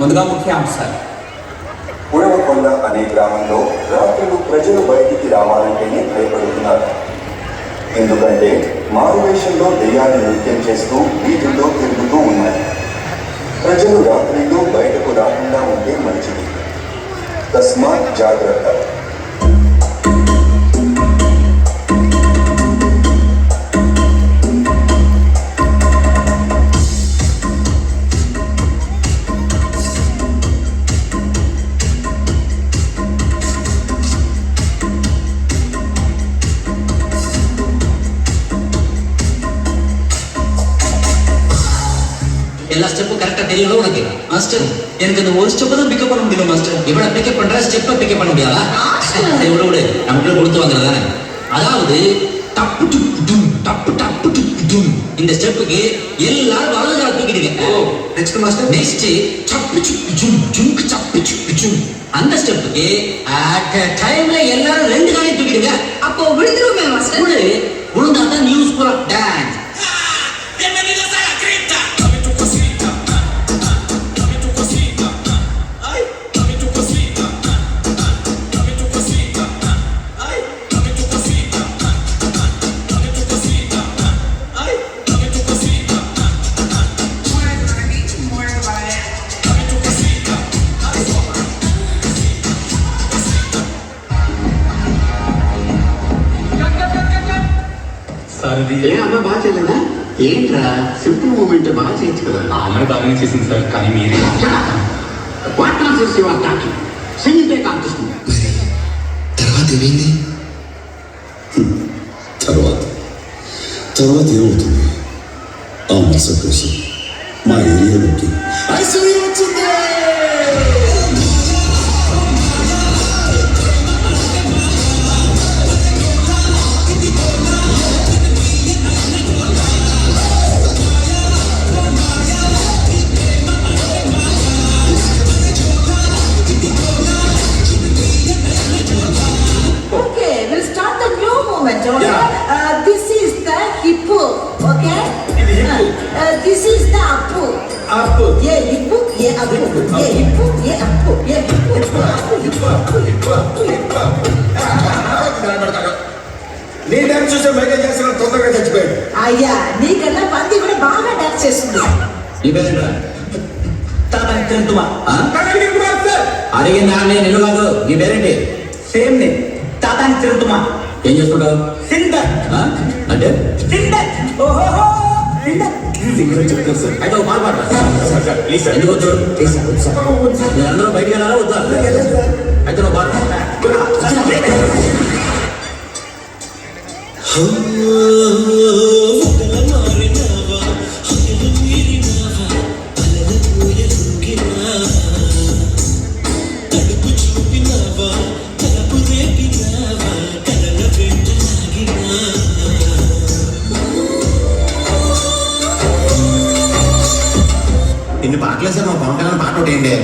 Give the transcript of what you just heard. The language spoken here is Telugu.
ముందుగా ముఖ్యాంశాలు. ఉడవకొండ అనే గ్రామంలో రాత్రులు ప్రజలు బయటికి రావాలంటేనే భయపడుతున్నారు. ఎందుకంటే మారువేషంలో దెయ్యాన్ని నృత్యం చేస్తూ వీధుల్లో తిరుగుతూ ఉన్నాయి. ప్రజలు రాత్రిలో బయటకు రాకుండా ఉంటే మంచిది. తస్మాత్ జాగ్రత్త. எல்லா ஸ்டெப்பும் கரெக்டா தெரியல உனக்கு மாஸ்டர். எனக்கு இந்த ஒரு ஸ்டெப் தான் பிக்கப் பண்ண முடியல மாஸ்டர். இவட பிக்கப் பண்ற ஸ்டெப்பை பிக்கப் பண்ண முடியாதா? இவ்வளவு விடு, நமக்குள்ள கொடுத்து வாங்குறது தானே. அதாவது டப்பு டுப்பு டும் டப்பு டப்பு டுப்பு டும். இந்த ஸ்டெப்புக்கு எல்லாரும் வலது கால தூக்கிடுங்க. Next master. நெக்ஸ்ட் சப்பு சுப்பு ஜும் ஜும்க்கு சப்பு சுப்பு ஜும். அந்த ஸ்டெப்புக்கு அட் டைம்ல எல்லாரும் ரெண்டு காலையும் தூக்கிடுங்க. அப்போ விழுந்துருமே மாஸ்டர். விழுந்தா தான் நியூஸ் பூரா டான்ஸ். అమ్మ బాగా చేయలేదా? ఏంట్రా సింపుల్ మూమెంట్ బాగా చేయొచ్చు కదా. అమ్మని బాగానే చేసింది సార్, కానీ మీరే సింగిల్ కాంపిస్తుంది. తర్వాత ఏమైంది? తర్వాత ఏమవుతుంది? ఆ మరుసటి కోసం మా ఏరియాలోకి ఐశ్వర్య వచ్చింది. This is the hippo, okay? This is the appu. Appu. Yeah, hippo, yeah, appu. Yeah, hippo, yeah, appu. Yeah, hippo, hippo. నీ డాన్స్ చూసే మైకేల్ జాక్సన్ తొందరగా చచ్చిపోయాడు. అయ్యా, నీకన్నా పంది కూడా బాగా డాన్స్ చేస్తుంది. ఇవేంట్రా తాతని తింటుమా? అడిగిందా నేను కాదు. నీ పేరేంటి? సేమ్ నే తాతాని తిరుగుతుమా. ఏం చేసుకుంటావు? సింగర్. అంటే సింగర్. ఓహో సింగర్. సింగర్ చెప్తారు సార్. అయితే ఒక పాట పాడరా. ఎందుకు వద్దు? మీరు అందరూ బయటికి వెళ్ళాలా వద్దా? అయితే నువ్వు పాట. ఇన్ని పాటలు వేసారు, మా పవన్ కళ్యాణ్ పాట ఒకటి ఏంటి?